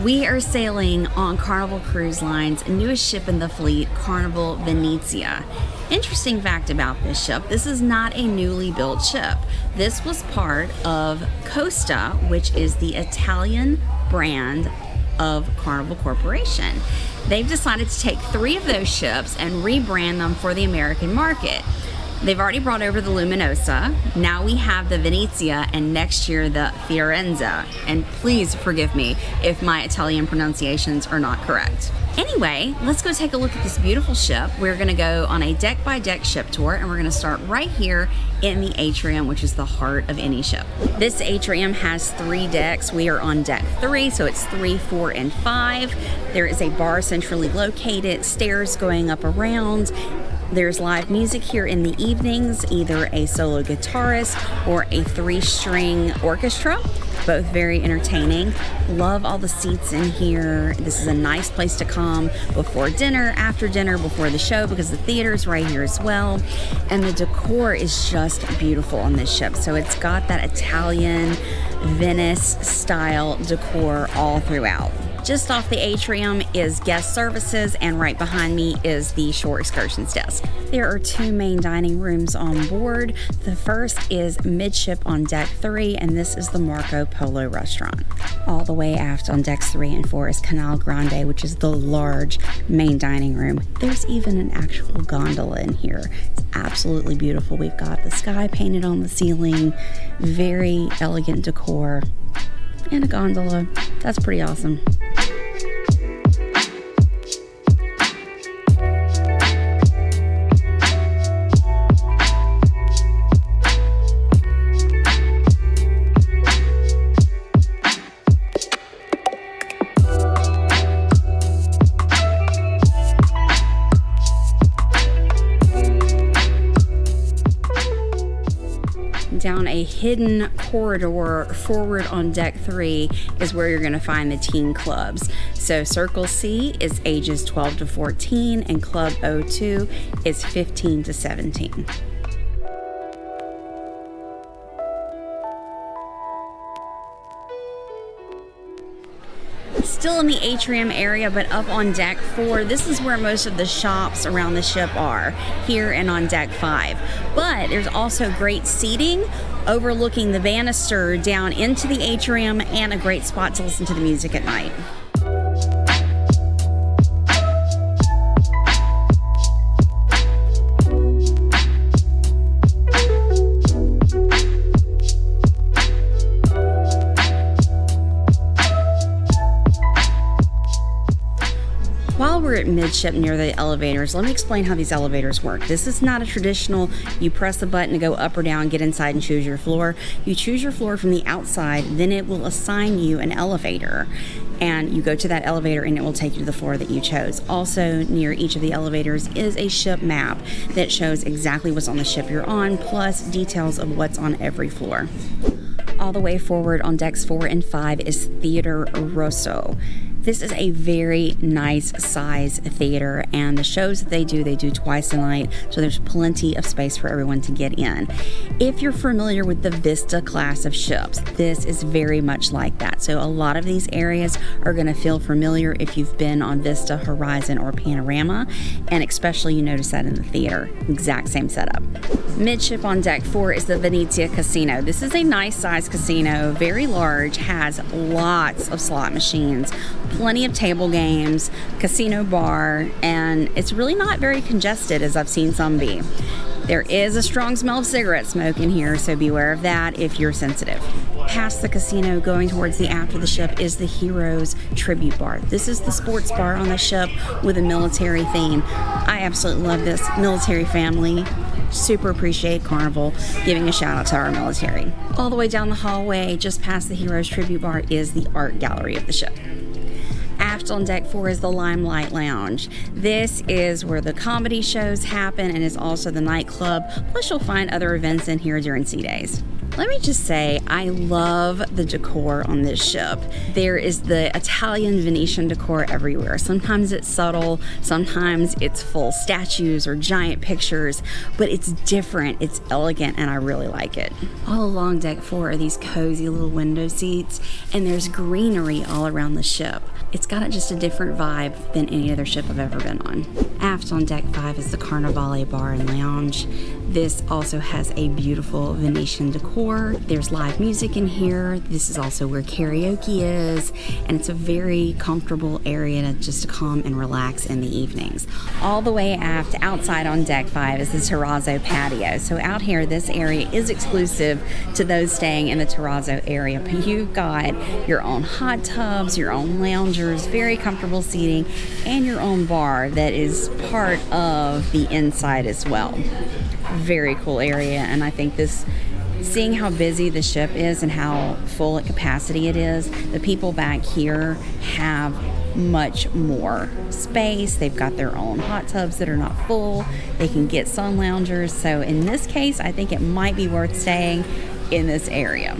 We are sailing on Carnival Cruise Line's newest ship in the fleet, Carnival Venezia. Interesting fact about this ship, this is not a newly built ship. This was part of Costa, which is the Italian brand of Carnival Corporation. They've decided to take 3 of those ships and rebrand them for the American market. They've already brought over the Luminosa. Now we have the Venezia, and next year the Firenze. And please forgive me if my Italian pronunciations are not correct. Anyway, let's go take a look at this beautiful ship. We're gonna go on a deck-by-deck ship tour, and we're gonna start right here in the atrium, which is the heart of any ship. This atrium has 3 decks. We are on deck 3, so it's 3, 4, and 5. There is a bar centrally located, stairs going up around. There's live music here in the evenings, either a solo guitarist or a 3-string orchestra, both very entertaining. Love all the seats in here. This is a nice place to come before dinner, after dinner, before the show, because the theater's right here as well. And the decor is just beautiful on this ship. So it's got that Italian Venice style decor all throughout. Just off the atrium is guest services, and right behind me is the shore excursions desk. There are 2 main dining rooms on board. The first is midship on deck 3, and this is the Marco Polo restaurant. All the way aft on decks 3 and 4 is Canal Grande, which is the large main dining room. There's even an actual gondola in here. It's absolutely beautiful. We've got the sky painted on the ceiling, very elegant decor, and a gondola. That's pretty awesome. Down a hidden corridor forward on deck 3 is where you're going to find the teen clubs. So Circle C is ages 12 to 14 and Club O2 is 15 to 17. Still in the atrium area, but up on deck 4, this is where most of the shops around the ship are, here and on deck 5. But there's also great seating overlooking the banister down into the atrium, and a great spot to listen to the music at night. While we're at midship near the elevators, let me explain how these elevators work. This is not a traditional, you press the button to go up or down, get inside and choose your floor. You choose your floor from the outside, then it will assign you an elevator. And you go to that elevator and it will take you to the floor that you chose. Also, near each of the elevators is a ship map that shows exactly what's on the ship you're on, plus details of what's on every floor. All the way forward on decks 4 and 5 is Theater Rosso. This is a very nice size theater, and the shows that they do twice a night, so there's plenty of space for everyone to get in. If you're familiar with the Vista class of ships, this is very much like that. So a lot of these areas are going to feel familiar if you've been on Vista, Horizon, or Panorama, and especially you notice that in the theater. Exact same setup. Midship on deck 4 is the Venezia Casino. This is a nice size casino, very large, has lots of slot machines, plenty of table games, casino bar, and it's really not very congested as I've seen some be. There is a strong smell of cigarette smoke in here, so beware of that if you're sensitive. Past the casino, going towards the after the ship, is the Heroes Tribute Bar. This is the sports bar on the ship with a military theme. I absolutely love this military family. Super appreciate Carnival giving a shout out to our military. All the way down the hallway, just past the Heroes Tribute Bar, is the art gallery of the ship. Aft on deck 4 is the Limelight Lounge. This is where the comedy shows happen and is also the nightclub, plus you'll find other events in here during sea days. Let me just say, I love the decor on this ship. There is the Italian Venetian decor everywhere. Sometimes it's subtle, sometimes it's full statues or giant pictures, but it's different, it's elegant, and I really like it. All along deck 4 are these cozy little window seats, and there's greenery all around the ship. It's got just a different vibe than any other ship I've ever been on. Aft on deck 5 is the Carnivale Bar and Lounge. This also has a beautiful Venetian decor. There's live music in here. This is also where karaoke is, and it's a very comfortable area to just come and relax in the evenings. All the way aft, outside on deck 5, is the Terrazzo patio. So out here, this area is exclusive to those staying in the Terrazzo area, but you've got your own hot tubs, your own loungers, very comfortable seating, and your own bar that is part of the inside as well. Very cool area, and I think seeing how busy the ship is and how full at capacity it is, the people back here have much more space. They've got their own hot tubs that are not full. They can get sun loungers. So in this case, I think it might be worth staying in this area.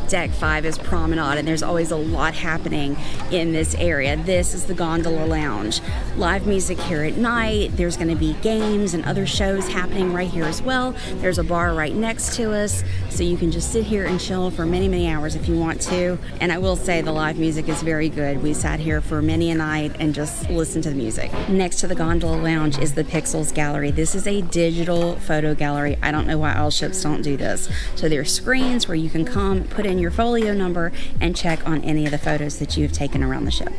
Deck 5 is Promenade, and there's always a lot happening in this area. This is the Gondola Lounge. Live music here at night. There's going to be games and other shows happening right here as well. There's a bar right next to us, so you can just sit here and chill for many, many hours if you want to. And I will say the live music is very good. We sat here for many a night and just listened to the music. Next to the Gondola Lounge is the Pixels Gallery. This is a digital photo gallery. I don't know why all ships don't do this. So there's screens where you can come, put in your folio number, and check on any of the photos that you've taken around the ship.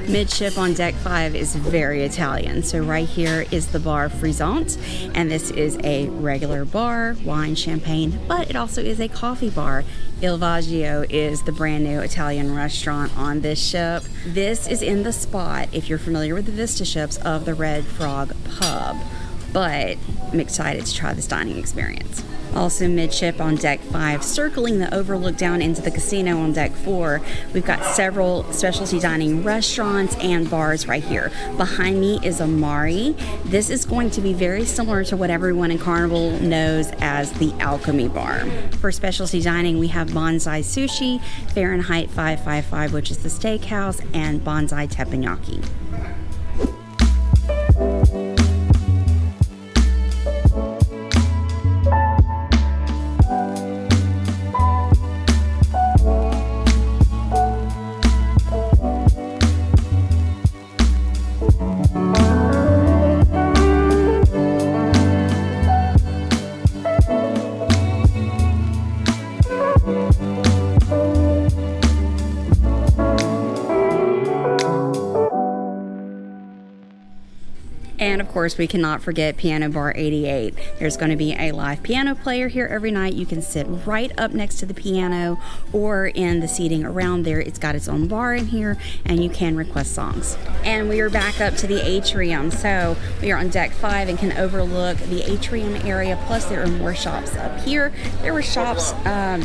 Midship on deck 5 is very Italian. So right here is the bar Frizzante, and this is a regular bar, wine, champagne, but it also is a coffee bar. Il Viaggio is the brand new Italian restaurant on this ship. This is in the spot, if you're familiar with the Vista ships, of the Red Frog Pub, but I'm excited to try this dining experience. Also midship on deck 5, circling the overlook down into the casino on deck 4, we've got several specialty dining restaurants and bars right here. Behind me is Amari. This is going to be very similar to what everyone in Carnival knows as the Alchemy Bar. For specialty dining, we have Bonsai Sushi, Fahrenheit 555, which is the steakhouse, and Bonsai Teppanyaki. And of course, we cannot forget Piano Bar 88. There's going to be a live piano player here every night. You can sit right up next to the piano or in the seating around there. It's got its own bar in here, and you can request songs. And we are back up to the Atrium. So we are on deck 5 and can overlook the Atrium area. Plus, there are more shops up here. There were shops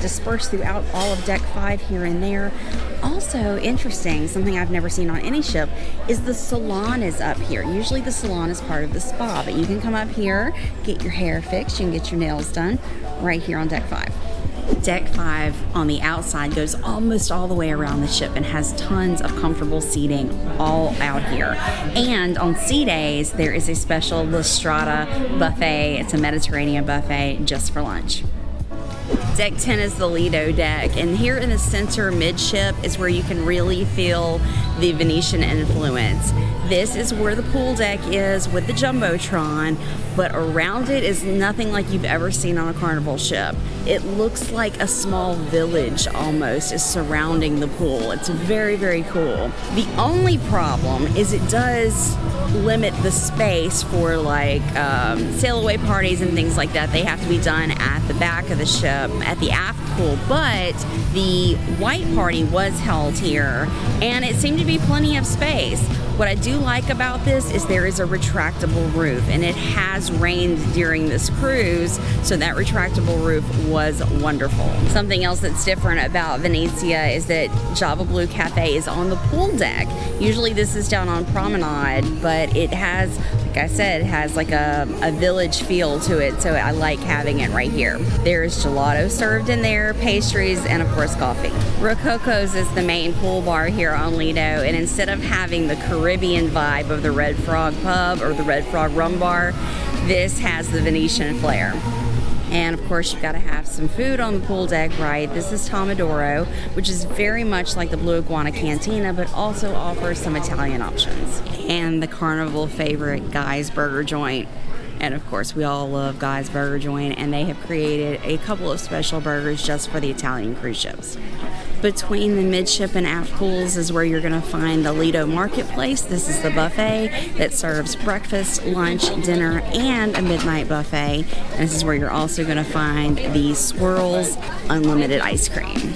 dispersed throughout all of deck 5 here and there. Also interesting, something I've never seen on any ship, is the salon is up here. Usually the salon is part of the spa, but you can come up here, get your hair fixed, you can get your nails done right here on deck 5. Deck 5 on the outside goes almost all the way around the ship and has tons of comfortable seating all out here. And on sea days, there is a special La Strada buffet. It's a Mediterranean buffet just for lunch. Deck 10 is the Lido deck, and here in the center midship is where you can really feel the Venetian influence. This is where the pool deck is with the Jumbotron, but around it is nothing like you've ever seen on a Carnival ship. It looks like a small village almost is surrounding the pool. It's very, very cool. The only problem is it does limit the space for like sail away parties and things like that. They have to be done at the back of the ship at the aft pool, but the white party was held here and it seemed to be plenty of space. What I do like about this is there is a retractable roof, and it has rained during this cruise, so that retractable roof was wonderful. Something else that's different about Venezia is that Java Blue Cafe is on the pool deck. Usually this is down on Promenade, but it has like like I said, it has like a village feel to it, so I like having it right here. There's gelato served in there, pastries, and of course coffee. Rococo's is the main pool bar here on Lido, and instead of having the Caribbean vibe of the Red Frog Pub or the Red Frog Rum Bar, this has the Venetian flair. And of course, you've got to have some food on the pool deck, right? This is Tomodoro, which is very much like the Blue Iguana Cantina, but also offers some Italian options. And the Carnival favorite, Guy's Burger Joint. And of course, we all love Guy's Burger Joint, and they have created a couple of special burgers just for the Italian cruise ships. Between the midship and aft pools is where you're going to find the Lido Marketplace. This is the buffet that serves breakfast, lunch, dinner, and a midnight buffet. And this is where you're also going to find the Swirls Unlimited Ice Cream.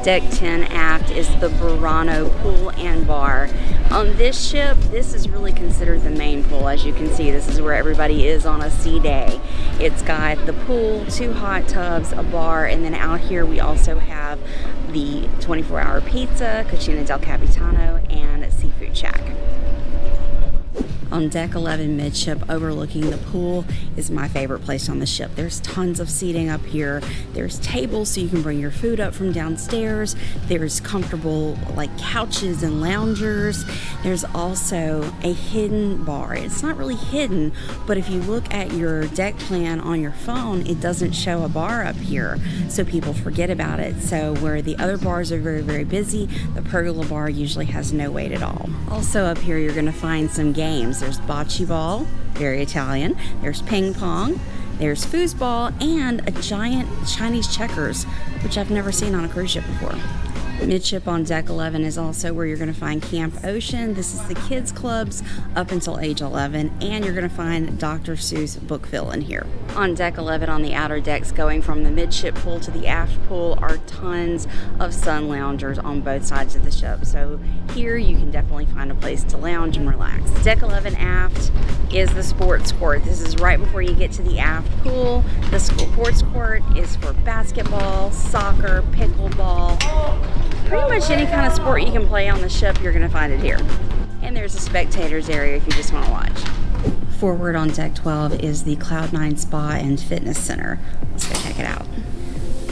Deck 10 aft is the Burano Pool and Bar. On this ship, this is really considered the main pool. As you can see, this is where everybody is on a sea day. It's got the pool, 2 hot tubs, a bar, and then out here we also have the 24-hour pizza, Cucina del Capitano, and seafood shack. On deck 11 midship, overlooking the pool, is my favorite place on the ship. There's tons of seating up here. There's tables so you can bring your food up from downstairs. There's comfortable like couches and loungers. There's also a hidden bar. It's not really hidden, but if you look at your deck plan on your phone, it doesn't show a bar up here, so people forget about it. So where the other bars are very, very busy, the pergola bar usually has no wait at all. Also up here, you're going to find some games. There's bocce ball, very Italian. There's ping pong. There's foosball and a giant Chinese checkers, which I've never seen on a cruise ship before. Midship on deck 11 is also where you're going to find Camp Ocean. This is the kids clubs up until age 11, and you're going to find Dr. Seuss book fill in here. On deck 11 on the outer decks going from the midship pool to the aft pool are tons of sun loungers on both sides of the ship. So here you can definitely find a place to lounge and relax. Deck 11 aft is the sports court. This is right before you get to the aft pool. The sports court is for basketball, soccer, pickleball. Pretty much any kind of sport you can play on the ship, you're going to find it here. And there's a spectators area if you just want to watch. Forward on deck 12 is the Cloud9 Spa and Fitness Center. Let's go check it out.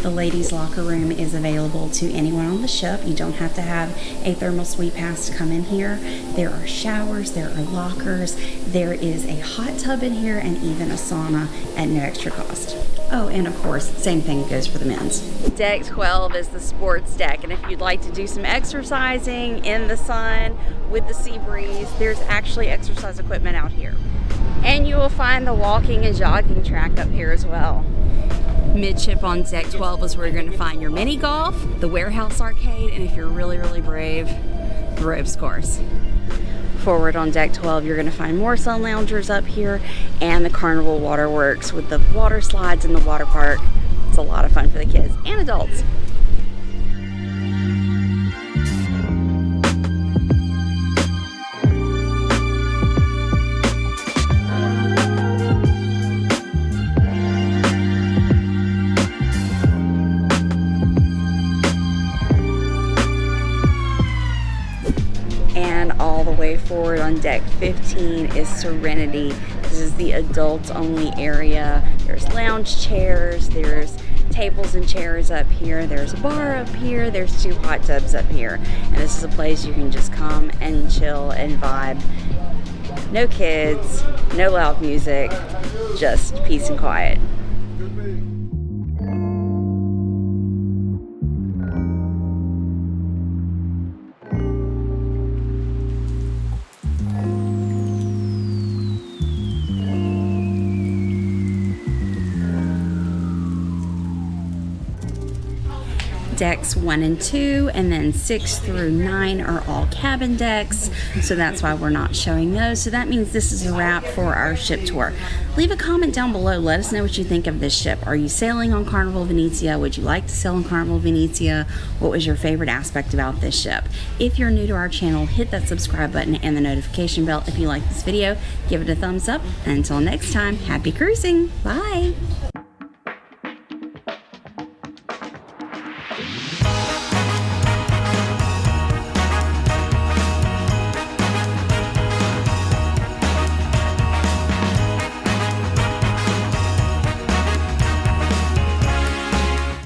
The ladies' locker room is available to anyone on the ship. You don't have to have a thermal suite pass to come in here. There are showers, there are lockers, there is a hot tub in here, and even a sauna at no extra cost. Oh, and of course, same thing goes for the men's. Deck 12 is the sports deck, and if you'd like to do some exercising in the sun with the sea breeze, there's actually exercise equipment out here. And you will find the walking and jogging track up here as well. Midship on deck 12 is where you're going to find your mini golf, the warehouse arcade, and if you're really, really brave, the ropes course. Forward on deck 12, you're going to find more sun loungers up here and the Carnival Waterworks with the water slides in the water park. It's a lot of fun for the kids and adults. And all the way forward on deck 15 is Serenity. This is the adults only area. There's lounge chairs, there's tables and chairs up here, there's a bar up here, there's 2 hot tubs up here. And this is a place you can just come and chill and vibe. No kids, no loud music, just peace and quiet. decks 1 and 2, and then 6 through 9 are all cabin decks, so that's why we're not showing those. So that means this is a wrap for our ship tour. Leave a comment down below. Let us know what you think of this ship. Are you sailing on Carnival Venezia? Would you like to sail on Carnival Venezia? What was your favorite aspect about this ship? If you're new to our channel, hit that subscribe button and the notification bell. If you like this video, give it a thumbs up. Until next time, happy cruising. Bye.